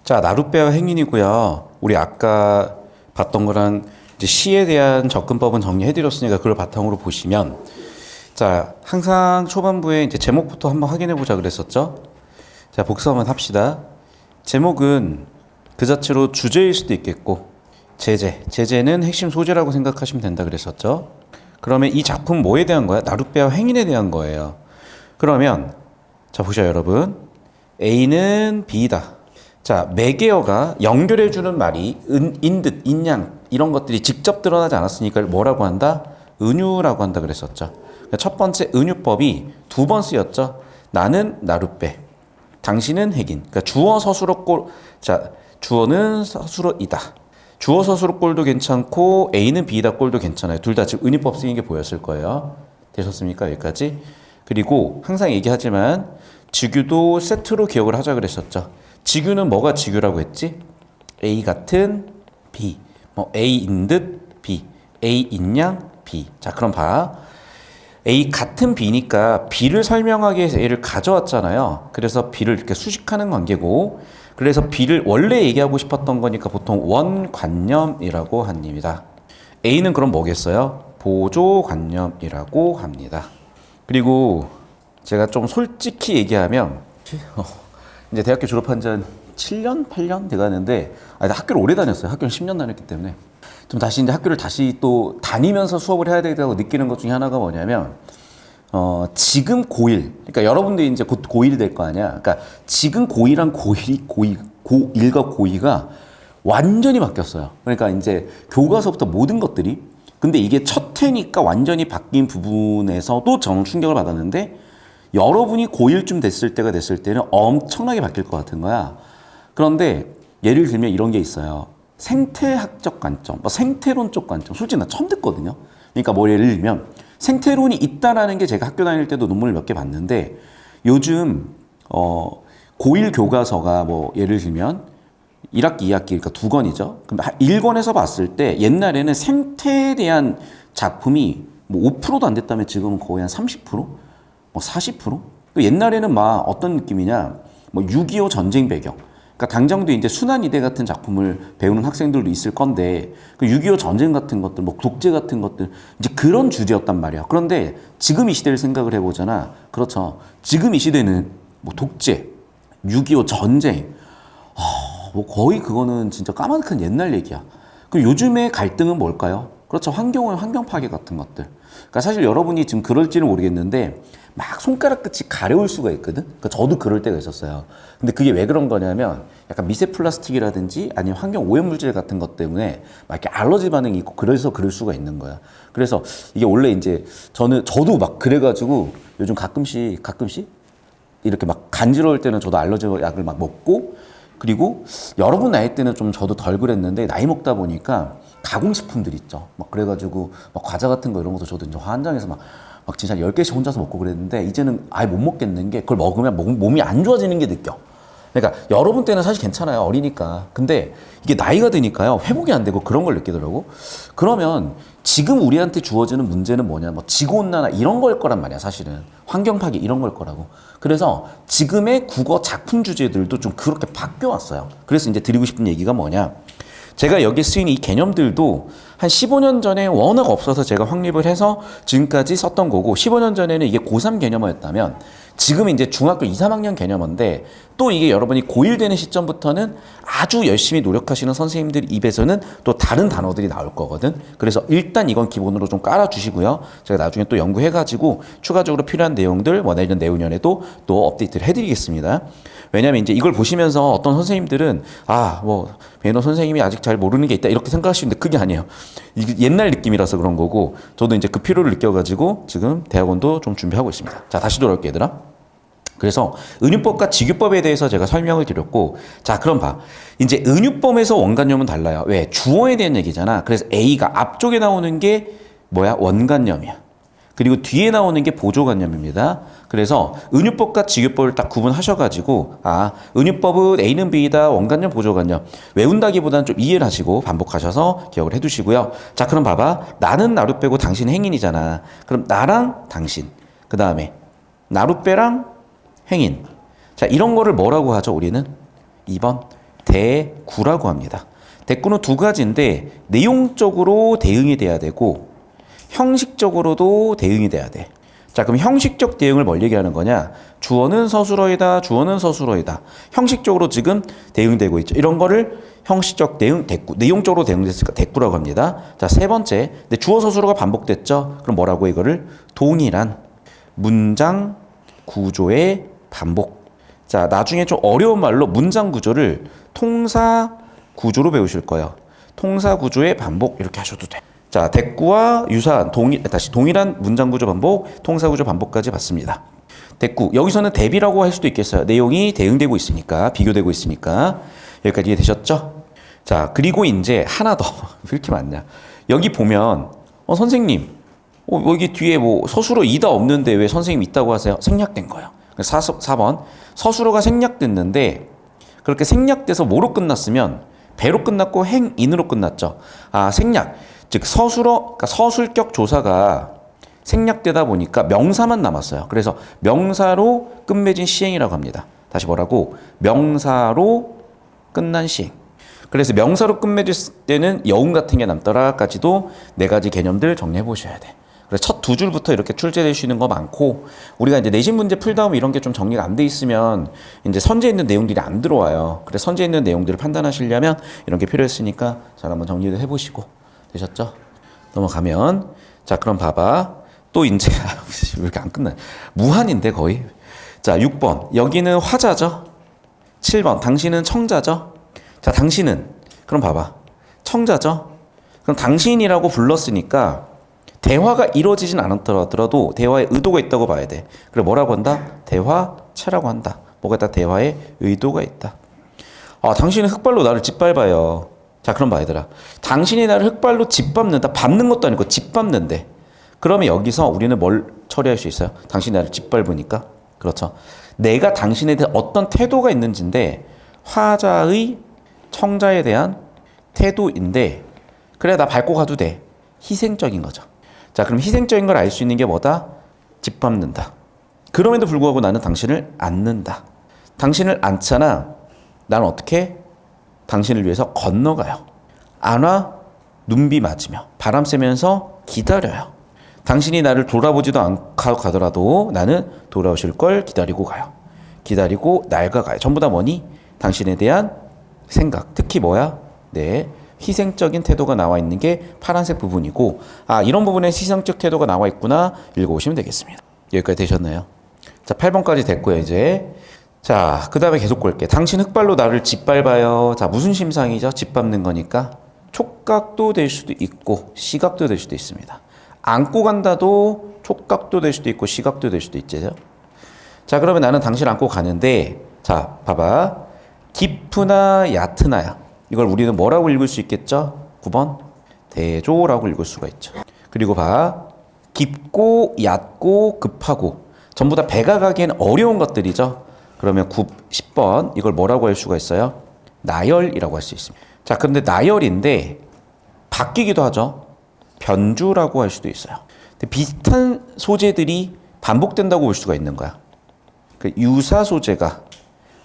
자, 나룻배와 행인이고요. 우리 아까 봤던 거랑 이제 시에 대한 접근법은 정리해드렸으니까 그걸 바탕으로 보시면, 자, 항상 초반부에 이제 제목부터 한번 확인해 보자 그랬었죠. 자, 복습 한번 합시다. 제목은 그 자체로 주제일 수도 있겠고, 제재는 핵심 소재라고 생각하시면 된다 그랬었죠. 그러면 이 작품 뭐에 대한 거야? 나룻배와 행인에 대한 거예요. 그러면 자, 보셔 여러분. A는 B다. 자, 매개어가 연결해주는 말이 인듯, 인양 이런 것들이 직접 드러나지 않았으니까 뭐라고 한다? 은유라고 한다 그랬었죠. 그러니까 첫 번째 은유법이 두 번 쓰였죠. 나는 나룻배, 당신은 핵인. 그러니까 주어 서술어 꼴. 자, 주어는 서술어이다. 주어 서술어 꼴도 괜찮고 A는 B다 꼴도 괜찮아요. 둘 다 지금 은유법 쓰인 게 보였을 거예요. 되셨습니까? 여기까지. 그리고 항상 얘기하지만 직유도 세트로 기억을 하자 그랬었죠. 직유는 뭐가 직유라고 했지? A 같은 B, 뭐 A인 듯 B, A인 양 B. 자, 그럼 봐. A 같은 B니까 B를 설명하기 위해서 A를 가져왔잖아요. 그래서 B를 이렇게 수식하는 관계고, 그래서 B를 원래 얘기하고 싶었던 거니까 보통 원관념이라고 합니다. A는 그럼 뭐겠어요? 보조관념이라고 합니다. 그리고 제가 좀 솔직히 얘기하면 이제 대학교 졸업한 지 한 7년, 8년 돼가는데, 학교를 오래 다녔어요. 학교는 10년 다녔기 때문에 좀 다시 이제 학교를 다시 또 다니면서 수업을 해야 되다고 느끼는 것 중에 하나가 뭐냐면, 지금 고1, 그러니까 여러분들이 이제 곧 고1이 될 거 아니야. 그러니까 지금 고1랑 고1과 고2가 완전히 바뀌었어요. 그러니까 이제 교과서부터 모든 것들이. 근데 이게 첫 해니까 완전히 바뀐 부분에서도 저는 충격을 받았는데, 여러분이 고1쯤 됐을 때는 엄청나게 바뀔 것 같은 거야. 그런데 예를 들면 이런 게 있어요. 생태학적 관점, 생태론적 관점. 솔직히 나 처음 듣거든요. 그러니까 뭐 예를 들면 생태론이 있다라는 게 제가 학교 다닐 때도 논문을 몇 개 봤는데, 요즘 고1 교과서가 뭐 예를 들면 1학기, 2학기, 그러니까 두 권이죠. 그럼 1권에서 봤을 때 옛날에는 생태에 대한 작품이 뭐 5%도 안 됐다면 지금은 거의 한 30%? 뭐 40%? 옛날에는 막 어떤 느낌이냐, 뭐 6.25 전쟁 배경. 그러니까 당장도 이제 순환이대 같은 작품을 배우는 학생들도 있을 건데, 그 6.25 전쟁 같은 것들, 뭐 독재 같은 것들, 이제 그런 주제였단 말이야. 그런데 지금 이 시대를 생각을 해보잖아. 그렇죠. 지금 이 시대는 뭐 독재, 6.25 전쟁, 뭐 거의 그거는 진짜 까마득한 옛날 얘기야. 그 요즘의 갈등은 뭘까요? 그렇죠. 환경 파괴 같은 것들. 그러니까 사실 여러분이 지금 그럴지는 모르겠는데, 막 손가락 끝이 가려울 수가 있거든. 그러니까 저도 그럴 때가 있었어요. 근데 그게 왜 그런 거냐면, 약간 미세 플라스틱이라든지 아니면 환경 오염 물질 같은 것 때문에 막 이렇게 알러지 반응이 있고, 그래서 그럴 수가 있는 거야. 그래서 이게 원래 이제 저도 막 그래가지고 요즘 가끔씩 이렇게 막 간지러울 때는 저도 알러지 약을 막 먹고, 그리고 여러분 나이 때는 좀 저도 덜 그랬는데, 나이 먹다 보니까 가공식품들 있죠. 막 그래가지고 막 과자 같은 거 이런 것도 저도 이제 환장해서 막 진짜 10개씩 혼자서 먹고 그랬는데, 이제는 아예 못 먹겠는 게, 그걸 먹으면 몸이 안 좋아지는 게 느껴. 그러니까 여러분 때는 사실 괜찮아요. 어리니까. 근데 이게 나이가 드니까요, 회복이 안 되고 그런 걸 느끼더라고. 그러면 지금 우리한테 주어지는 문제는 뭐냐, 뭐 지구온난화 이런 걸 거란 말이야. 사실은 환경 파괴 이런 걸 거라고. 그래서 지금의 국어 작품 주제들도 좀 그렇게 바뀌어 왔어요. 그래서 이제 드리고 싶은 얘기가 뭐냐, 제가 여기 쓰인 이 개념들도 한 15년 전에 워낙 없어서 제가 확립을 해서 지금까지 썼던 거고, 15년 전에는 이게 고3 개념어였다면 지금은 이제 중학교 2, 3학년 개념인데, 또 이게 여러분이 고1 되는 시점부터는 아주 열심히 노력하시는 선생님들 입에서는 또 다른 단어들이 나올 거거든. 그래서 일단 이건 기본으로 좀 깔아주시고요. 제가 나중에 또 연구해가지고 추가적으로 필요한 내용들 내년에도 또 업데이트를 해드리겠습니다. 왜냐면 이제 이걸 보시면서 어떤 선생님들은 배너 선생님이 아직 잘 모르는 게 있다 이렇게 생각하시는데, 그게 아니에요. 이게 옛날 느낌이라서 그런 거고, 저도 이제 그 필요를 느껴가지고 지금 대학원도 좀 준비하고 있습니다. 자, 다시 돌아올게요, 얘들아. 그래서 은유법과 직유법에 대해서 제가 설명을 드렸고, 자, 그럼 봐. 이제 은유법에서 원관념은 달라요. 왜? 주어에 대한 얘기잖아. 그래서 A가 앞쪽에 나오는 게 뭐야? 원관념이야. 그리고 뒤에 나오는 게 보조관념입니다. 그래서 은유법과 직유법을 딱 구분하셔가지고, 은유법은 A는 B다, 원관념, 보조관념. 외운다기보다는 좀 이해를 하시고 반복하셔서 기억을 해두시고요. 자, 그럼 봐봐. 나는 나룻배고 당신 행인이잖아. 그럼 나랑 당신, 그 다음에 나룻배랑 행인. 자, 이런 거를 뭐라고 하죠, 우리는? 2번 대구라고 합니다. 대구는 두 가지인데 내용적으로 대응이 돼야 되고 형식적으로도 대응이 돼야 돼. 자, 그럼 형식적 대응을 뭘 얘기하는 거냐? 주어는 서술어이다, 주어는 서술어이다. 형식적으로 지금 대응되고 있죠. 이런 거를 형식적 대응, 대꾸, 내용적으로 대응됐으니까 대꾸라고 합니다. 자, 세 번째, 근데 주어 서술어가 반복됐죠? 그럼 뭐라고 이거를? 동일한 문장 구조의 반복. 자, 나중에 좀 어려운 말로 문장 구조를 통사 구조로 배우실 거예요. 통사 구조의 반복 이렇게 하셔도 돼. 자, 대꾸와 유사한 동일한 문장 구조 반복, 통사 구조 반복까지 봤습니다. 대꾸 여기서는 대비라고 할 수도 있겠어요. 내용이 대응되고 있으니까, 비교되고 있으니까. 여기까지 이해되셨죠? 자, 그리고 이제 하나 더. 왜 이렇게 많냐? 여기 보면 선생님 여기 뒤에 뭐 서술어 이다 없는데 왜 선생님 있다고 하세요? 생략된 거예요. 4번 서술어가 생략됐는데 그렇게 생략돼서 뭐로 끝났으면 배로 끝났고 행인으로 끝났죠. 아, 생략. 즉 서술어, 그러니까 서술격 조사가 생략되다 보니까 명사만 남았어요. 그래서 명사로 끝맺은 시행이라고 합니다. 다시 뭐라고? 명사로 끝난 시행. 그래서 명사로 끝맺을 때는 여운 같은 게 남더라까지도 네 가지 개념들 정리해 보셔야 돼. 그래서 첫 두 줄부터 이렇게 출제될 수 있는 거 많고, 우리가 이제 내신 문제 풀다 보면 이런 게 좀 정리가 안 돼 있으면 이제 선제에 있는 내용들이 안 들어와요. 그래서 선제에 있는 내용들을 판단하시려면 이런 게 필요했으니까 잘 한번 정리를 해보시고. 되셨죠? 넘어가면, 자, 그럼 봐봐. 또 이제 왜 이렇게 안 끝나? 무한인데 거의. 자, 6번 여기는 화자죠. 7번 당신은 청자죠. 자, 당신은 그럼 봐봐. 청자죠. 그럼 당신이라고 불렀으니까 대화가 이루어지진 않았더라도 대화에 의도가 있다고 봐야 돼. 그래 뭐라고 한다? 대화체라고 한다. 뭐가 있다? 대화에 의도가 있다. 아, 당신은 흙발로 나를 짓밟아요. 자, 그럼 봐, 얘들아. 당신이 나를 흙발로 짓밟는다. 밟는 것도 아니고 짓밟는데. 그러면 여기서 우리는 뭘 처리할 수 있어요? 당신이 나를 짓밟으니까. 그렇죠. 내가 당신에 대해 어떤 태도가 있는지인데, 화자의 청자에 대한 태도인데, 그래, 나 밟고 가도 돼. 희생적인 거죠. 자, 그럼 희생적인 걸 알 수 있는 게 뭐다? 짓밟는다. 그럼에도 불구하고 나는 당신을 안는다. 당신을 안잖아. 나는 어떻게? 당신을 위해서 건너가요. 안와 눈비 맞으며 바람 쐬면서 기다려요. 당신이 나를 돌아보지도 않고 가더라도 나는 돌아오실 걸 기다리고 가요. 기다리고 낡아가요. 전부 다 뭐니? 당신에 대한 생각. 특히 뭐야? 네, 희생적인 태도가 나와 있는 게 파란색 부분이고, 아, 이런 부분에 희생적 태도가 나와 있구나 읽어오시면 되겠습니다. 여기까지 되셨나요? 자, 8번까지 됐고요. 이제 자, 그 다음에 계속 볼게. 당신 흙발로 나를 짓밟아요. 자, 무슨 심상이죠? 짓밟는 거니까 촉각도 될 수도 있고 시각도 될 수도 있습니다. 안고 간다도 촉각도 될 수도 있고 시각도 될 수도 있죠. 자, 그러면 나는 당신을 안고 가는데, 자, 봐봐. 깊으나 얕으나야. 이걸 우리는 뭐라고 읽을 수 있겠죠? 9번 대조라고 읽을 수가 있죠. 그리고 봐. 깊고 얕고 급하고 전부 다 배가 가기엔 어려운 것들이죠. 그러면 10번 이걸 뭐라고 할 수가 있어요? 나열이라고 할 수 있습니다. 자, 그런데 나열인데 바뀌기도 하죠. 변주라고 할 수도 있어요. 근데 비슷한 소재들이 반복된다고 볼 수가 있는 거야. 그 유사 소재가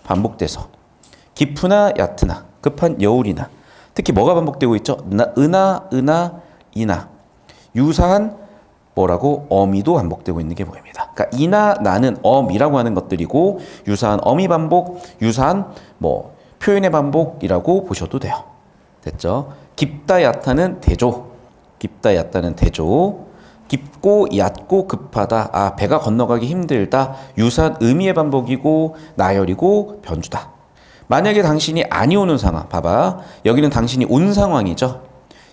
반복돼서 깊으나 얕으나 급한 여울이나, 특히 뭐가 반복되고 있죠? 은하, 이나. 유사한 뭐라고? 어미도 반복되고 있는 게 보입니다. 그러니까 이나 나는 어미라고 하는 것들이고, 유사한 어미 반복, 유사한 뭐 표현의 반복이라고 보셔도 돼요. 됐죠? 깊다 얕다는 대조. 깊다 얕다는 대조. 깊고 얕고 급하다. 아, 배가 건너가기 힘들다. 유사한 의미의 반복이고 나열이고 변주다. 만약에 당신이 아니 오는 상황, 봐봐. 여기는 당신이 온 상황이죠.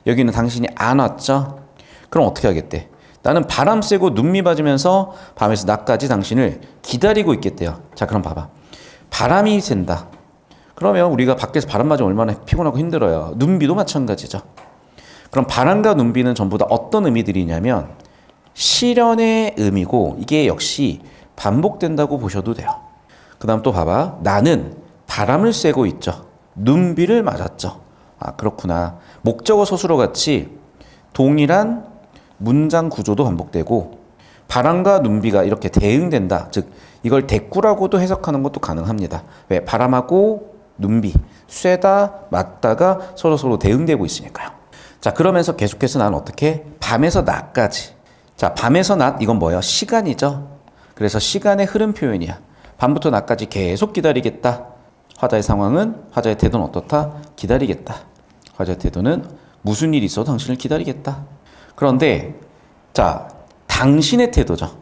여기는 당신이 안 왔죠. 그럼 어떻게 하겠대? 나는 바람 쐬고 눈미 맞으면서 밤에서 낮까지 당신을 기다리고 있겠대요. 자, 그럼 봐봐. 바람이 샌다. 그러면 우리가 밖에서 바람 맞으면 얼마나 피곤하고 힘들어요. 눈비도 마찬가지죠. 그럼 바람과 눈비는 전부 다 어떤 의미들이냐면 실현의 의미고, 이게 역시 반복된다고 보셔도 돼요. 그 다음 또 봐봐. 나는 바람을 쐬고 있죠. 눈비를 맞았죠. 아, 그렇구나. 목적어 서술어 같이 동일한 문장 구조도 반복되고 바람과 눈비가 이렇게 대응된다. 즉 이걸 대꾸라고도 해석하는 것도 가능합니다. 왜? 바람하고 눈비, 쇠다 맞다가 서로 대응되고 있으니까요. 자, 그러면서 계속해서 나는 어떻게? 밤에서 낮까지. 자, 밤에서 낮, 이건 뭐예요? 시간이죠. 그래서 시간의 흐름 표현이야. 밤부터 낮까지 계속 기다리겠다. 화자의 상황은, 화자의 태도는 어떻다? 기다리겠다. 화자의 태도는 무슨 일이 있어도 당신을 기다리겠다. 그런데, 자, 당신의 태도죠.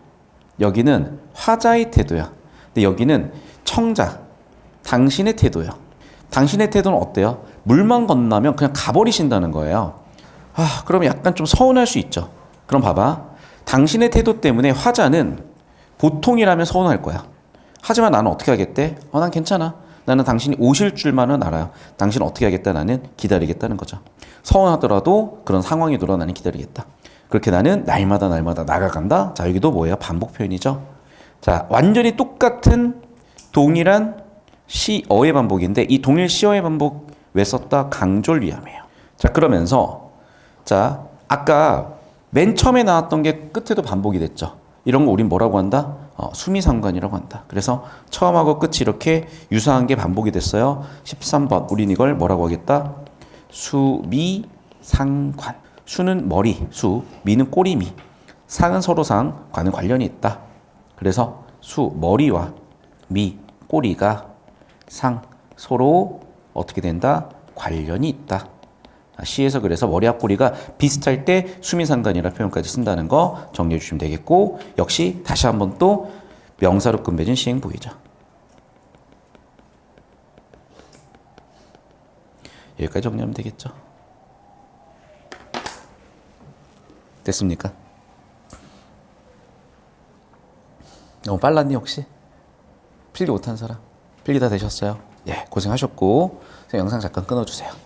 여기는 화자의 태도야. 근데 여기는 청자, 당신의 태도예요. 당신의 태도는 어때요? 물만 건너면 그냥 가버리신다는 거예요. 아, 그럼 약간 좀 서운할 수 있죠. 그럼 봐봐. 당신의 태도 때문에 화자는 보통이라면 서운할 거야. 하지만 나는 어떻게 하겠대? 난 괜찮아. 나는 당신이 오실 줄만은 알아요. 당신은 어떻게 하겠다? 나는 기다리겠다는 거죠. 서운하더라도 그런 상황이 돌아 나는 기다리겠다. 그렇게 나는 날마다 나아간다. 자, 여기도 뭐예요? 반복 표현이죠. 자, 완전히 똑같은 동일한 시어의 반복인데 이 동일 시어의 반복 왜 썼다? 강조를 위함이에요. 자, 그러면서 자, 아까 맨 처음에 나왔던 게 끝에도 반복이 됐죠. 이런 거 우린 뭐라고 한다? 수미상관이라고 한다. 그래서 처음하고 끝이 이렇게 유사한 게 반복이 됐어요. 13번 우린 이걸 뭐라고 하겠다? 수미상관. 수는 머리, 수, 미는 꼬리미, 상은 서로상, 관은 관련이 있다. 그래서 수, 머리와 미, 꼬리가 상, 서로 어떻게 된다? 관련이 있다. 시에서 그래서 머리 앞 꼬리가 비슷할 때 수미상관이라 표현까지 쓴다는 거 정리해 주시면 되겠고, 역시 다시 한번 또 명사로 끝맺은 시행부이죠. 여기까지 정리하면 되겠죠. 됐습니까? 너무 빨랐니 혹시? 필기 못한 사람? 필기 다 되셨어요? 예, 고생하셨고 영상 잠깐 끊어주세요.